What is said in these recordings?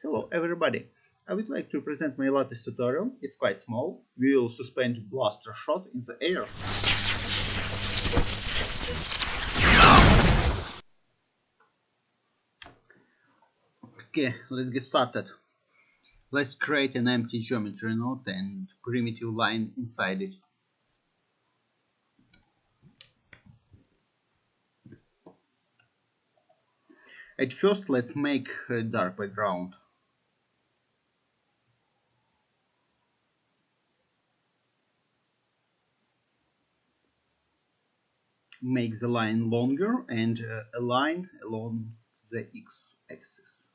Hello everybody, I would like to present my latest tutorial. It's quite small. We will suspend blaster shot in the air. Okay, let's get started. Let's create an empty geometry node and primitive line inside it. At first, let's make a dark background. Make the line longer and align along the x-axis.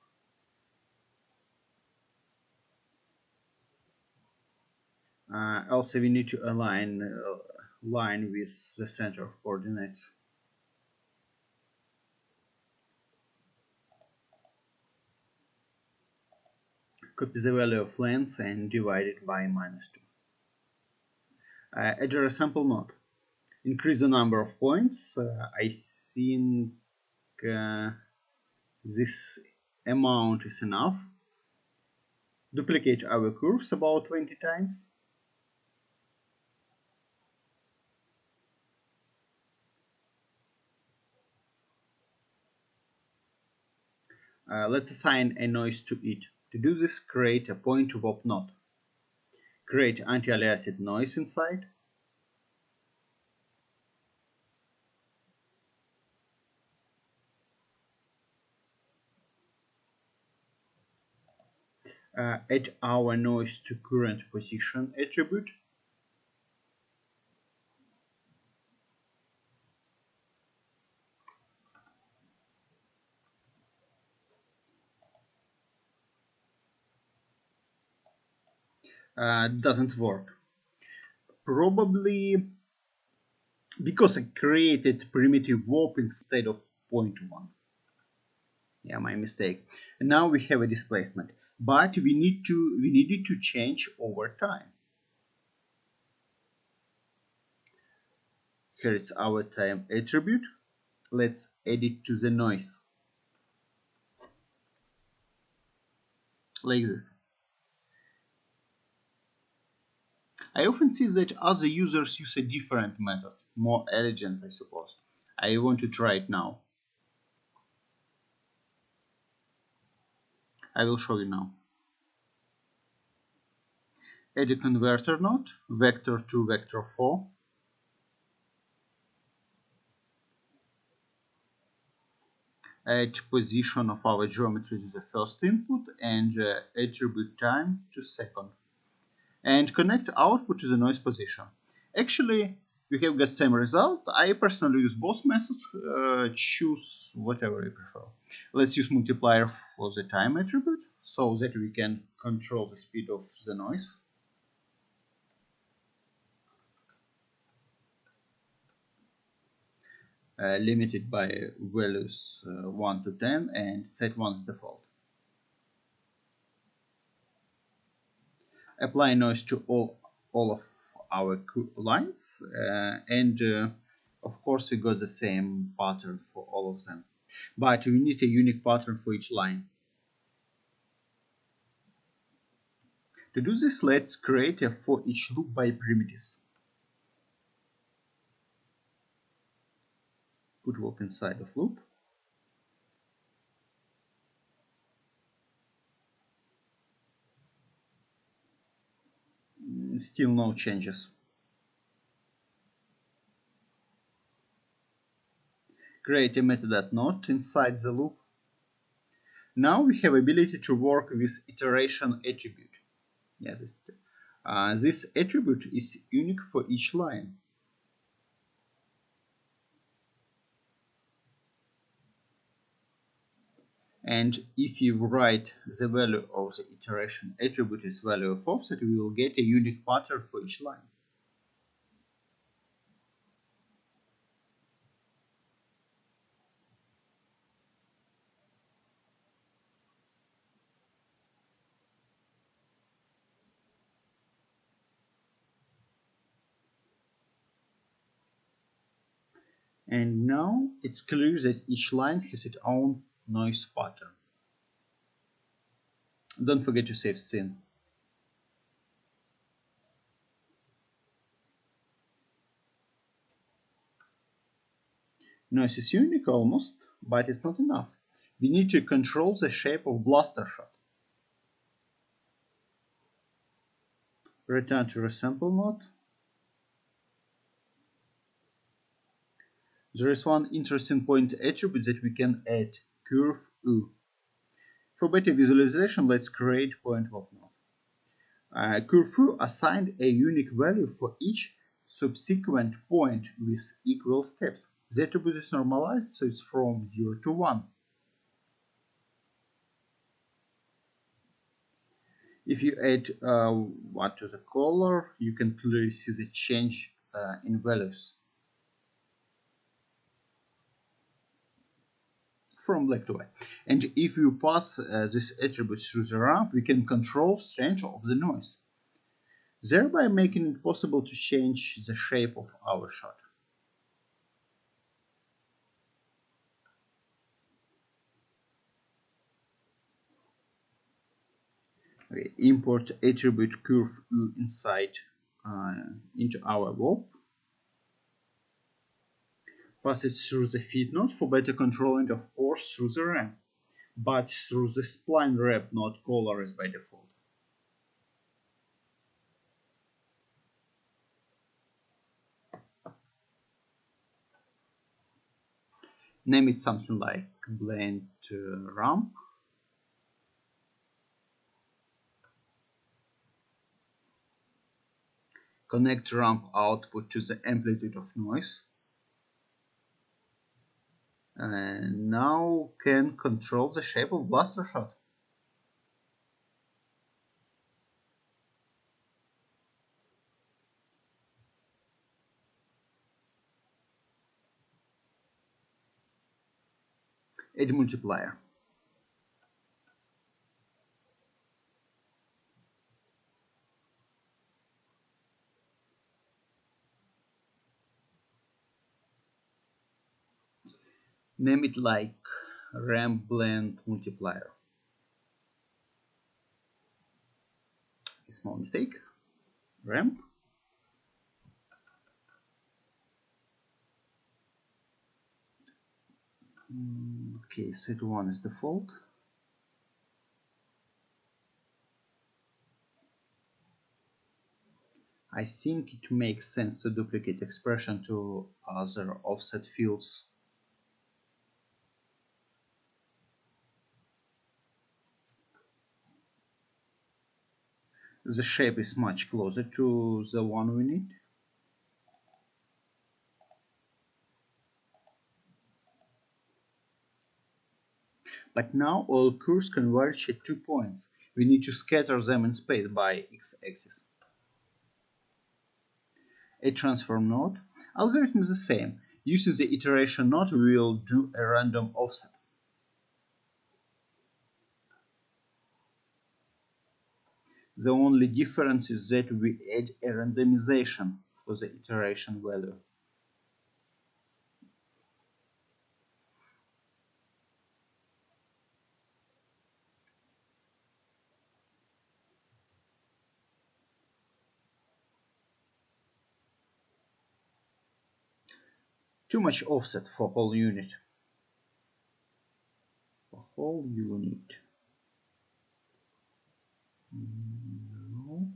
Also, we need to align line with the center of coordinates. Copy the value of length and divide it by -2. Add a sample node. Increase the number of points. I think this amount is enough. Duplicate our curves about 20 times. Let's assign a noise to it. To do this, create a point to WOP node. Create anti-aliased noise inside. Add our noise to current position attribute. Doesn't work. Probably because I created primitive WOP instead of .1. Yeah, my mistake. And now we have a displacement, but we needed to change over time. Here is our time attribute. Let's add it to the noise like this. I often see that other users use a different method, more elegant, I suppose. I want to try it now. I will show you now. Add a converter node, vector to vector 4. Add position of our geometry to the first input and attribute time to second. And connect output to the noise position. Actually, we have got same result. I personally use both methods. Choose whatever you prefer. Let's use multiplier for the time attribute so that we can control the speed of the noise. Limited by values 1 to 10 and set one's default. Apply noise to all of our lines and of course we got the same pattern for all of them, but we need a unique pattern for each line. To do this, let's create a for each loop by primitives. Put WOP inside of loop. Still no changes. Create a method.node inside the loop. Now we have ability to work with iteration attribute. Yeah, this attribute is unique for each line. And if you write the value of the iteration attribute as value of offset, we will get a unique pattern for each line. And now it's clear that each line has its own noise pattern. Don't forget to save scene. Noise is unique almost, but it's not enough. We need to control the shape of blaster shot. Return to resample node. There is one interesting point attribute that we can add, curve U. For better visualization, let's create point of node. Curve U assigned a unique value for each subsequent point with equal steps. The attribute is normalized, so it's from 0 to 1. If you add 1 to the color, you can clearly see the change in values from black to white. And if you pass this attribute through the ramp, we can control strength of the noise, thereby making it possible to change the shape of our shot. We import attribute curve U inside into our warp. Pass it through the feed node for better controlling, of course, through the ramp, but through the spline wrap node color is by default. Name it something like blend ramp. Connect ramp output to the amplitude of noise. And now can control the shape of blaster shot. Add multiplier. Name it like ramp blend multiplier. A small mistake. Ramp. Okay, set 1 is default. I think it makes sense to duplicate expression to other offset fields. The shape is much closer to the one we need. But now all curves converge at 2 points. We need to scatter them in space by x-axis. A transform node. Algorithm is the same. Using the iteration node, we will do a random offset. The only difference is that we add a randomization for the iteration value. Too much offset for whole unit. For whole unit. No.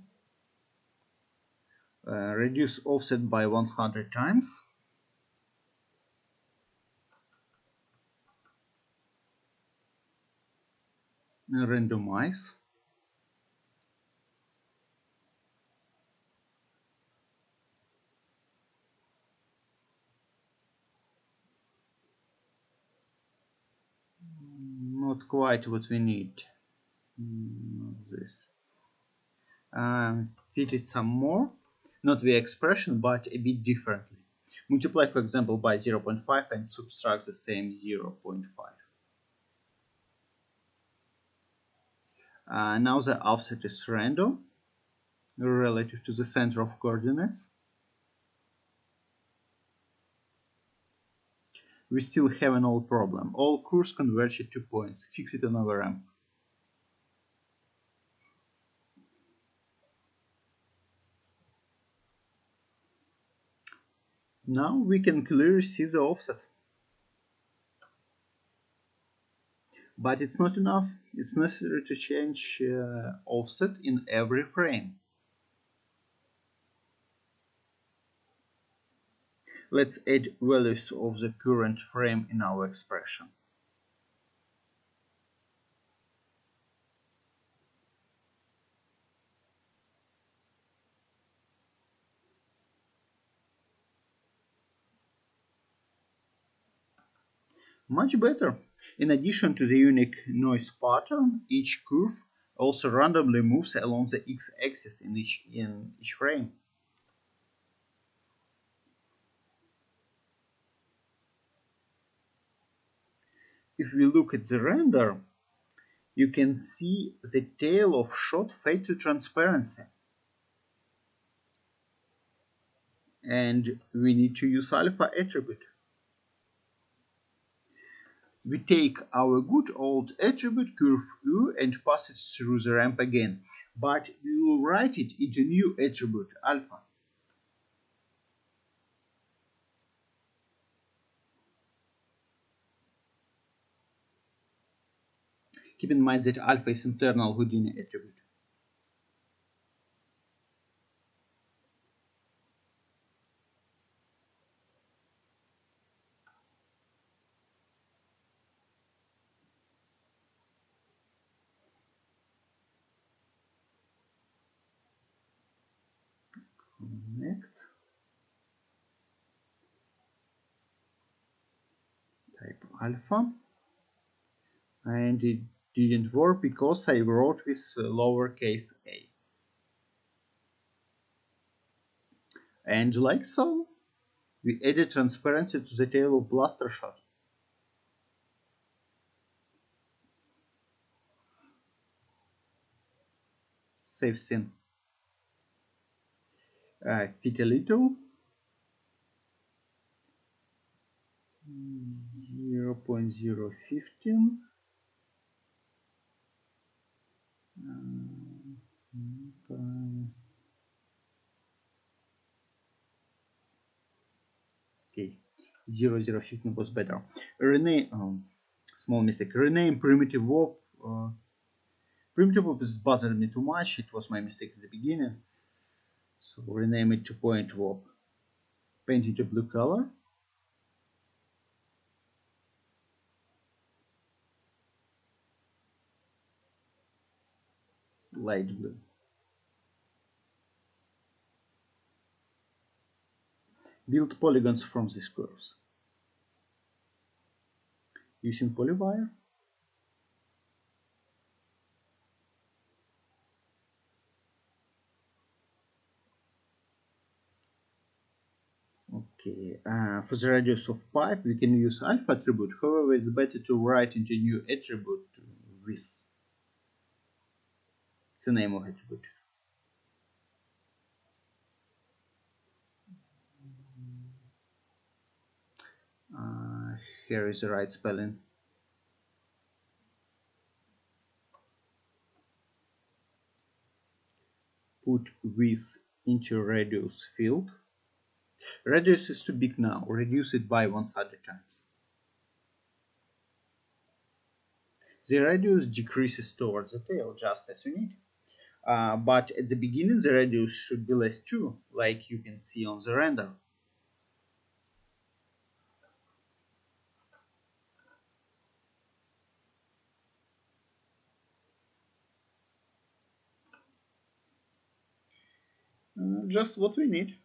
Reduce offset by 100 times. Randomize. Not quite what we need. Not this. Fit it some more. Not the expression, but a bit differently. Multiply, for example, by 0.5 and subtract the same 0.5. Now the offset is random relative to the center of coordinates. We still have an old problem. All curves converge at 2 points. Fix it on our ramp. Now we can clearly see the offset. But it's not enough. It's necessary to change offset in every frame. Let's add values of the current frame in our expression. Much better. In addition to the unique noise pattern, each curve also randomly moves along the x-axis in each frame. If we look at the render, you can see the tail of shot fade to transparency. And we need to use alpha attribute. We take our good old attribute curve U and pass it through the ramp again, but we will write it into new attribute alpha. Keep in mind that alpha is internal Houdini attribute. Connect. Type alpha. And it didn't work because I wrote with lowercase a. And like so, we added transparency to the tail of blaster shot. Save scene. Fit a little. 0.015. Okay, 0.015 was better. Rename, small mistake. Rename primitive warp. Primitive warp is bothering me too much. It was my mistake at the beginning. So rename it to point warp. Paint it a blue color. Light blue. Build polygons from these curves. Using polywire. Okay, for the radius of pipe, we can use alpha attribute. However, it's better to write into new attribute with. It's the name of attribute. Here is the right spelling. Put width into radius field. Radius is too big now. Reduce it by 100 times. The radius decreases towards the tail, just as we need. But at the beginning, the radius should be less too, like you can see on the render. Just what we need.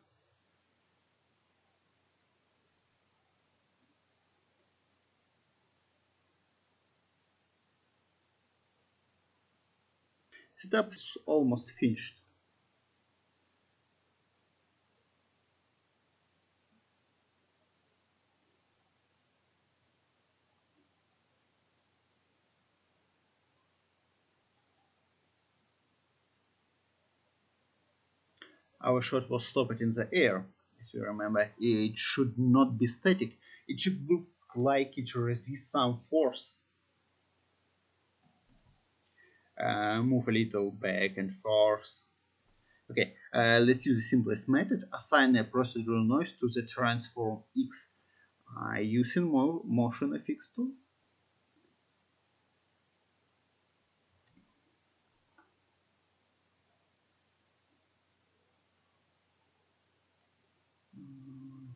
Setup is almost finished. Our shot was stopped in the air. As we remember, it should not be static. It should look like it resists some force. Move a little back and forth. Okay, let's use the simplest method. Assign a procedural noise to the transform X using motion FX tool.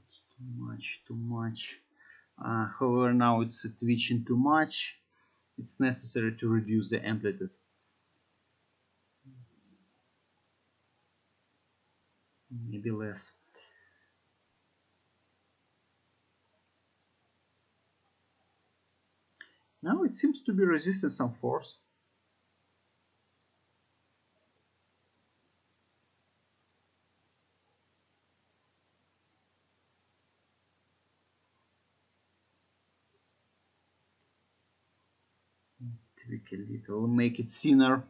It's too much. However, now it's twitching too much. It's necessary to reduce the amplitude. Maybe less. Now it seems to be resisting some force. Tweak a little, make it thinner.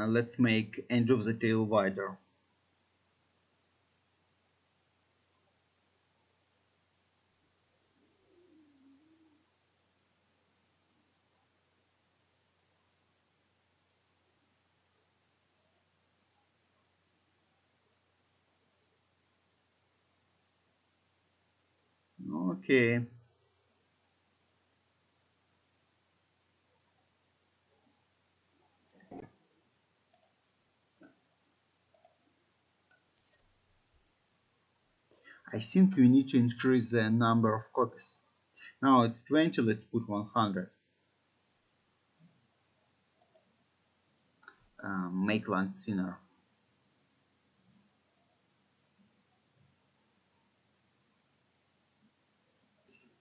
Let's make end of the tail wider. Okay. I think we need to increase the number of copies. Now it's 20, let's put 100. Make length thinner.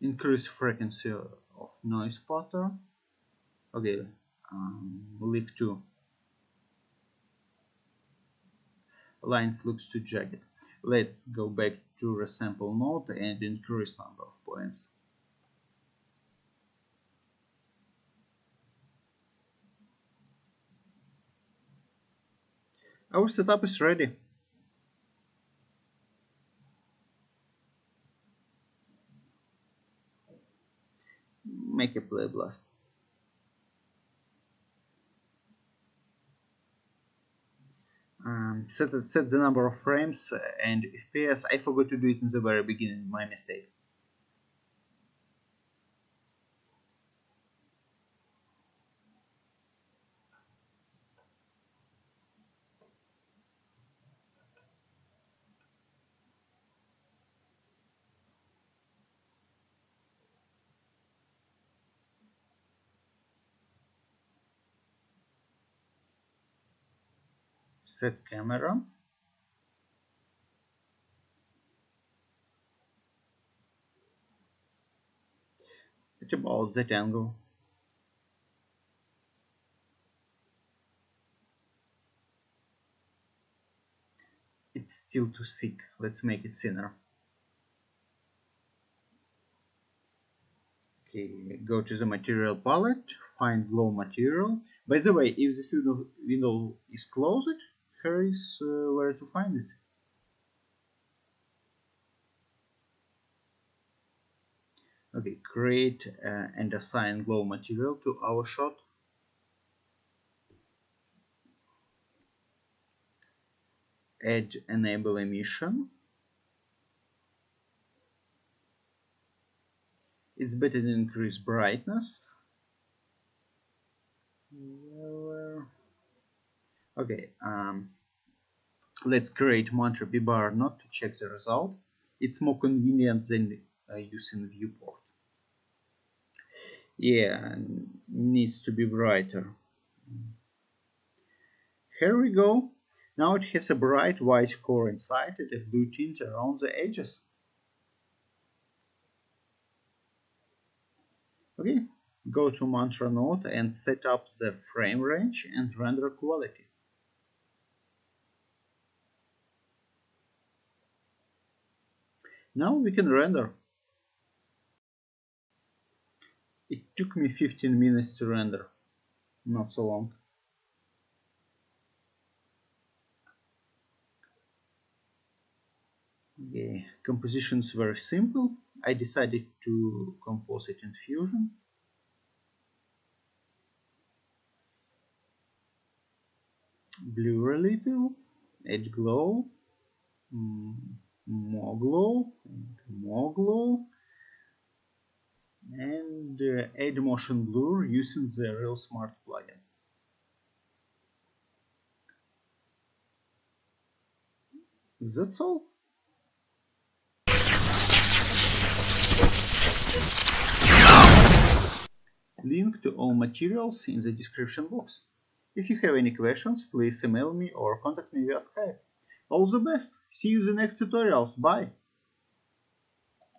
Increase frequency of noise pattern. Okay, leave 2. Lines looks too jagged. Let's go back to resample node and increase number of points. Our setup is ready. Make a play blast. Set the number of frames and FPS. I forgot to do it in the very beginning, my mistake. Set camera. At about that angle. It's still too thick. Let's make it thinner. Okay, go to the material palette, find glow material. By the way, if this window is closed, here is where to find it. Okay, create and assign glow material to our shot. Edge enable emission. It's better to increase brightness. Okay, let's create mantra bar not to check the result. It's more convenient than using viewport. Yeah, needs to be brighter. Here we go. Now it has a bright white core inside and a blue tint around the edges. Okay, go to mantra node and set up the frame range and render quality. Now we can render. It took me 15 minutes to render, not so long. Composition is very simple. I decided to compose it in Fusion. Blur a little, add glow, more glow, and more glow, and add motion blur using the Real Smart plugin. That's all. Link to all materials in the description box. If you have any questions, please email me or contact me via Skype. All the best! See you in the next tutorials. Bye!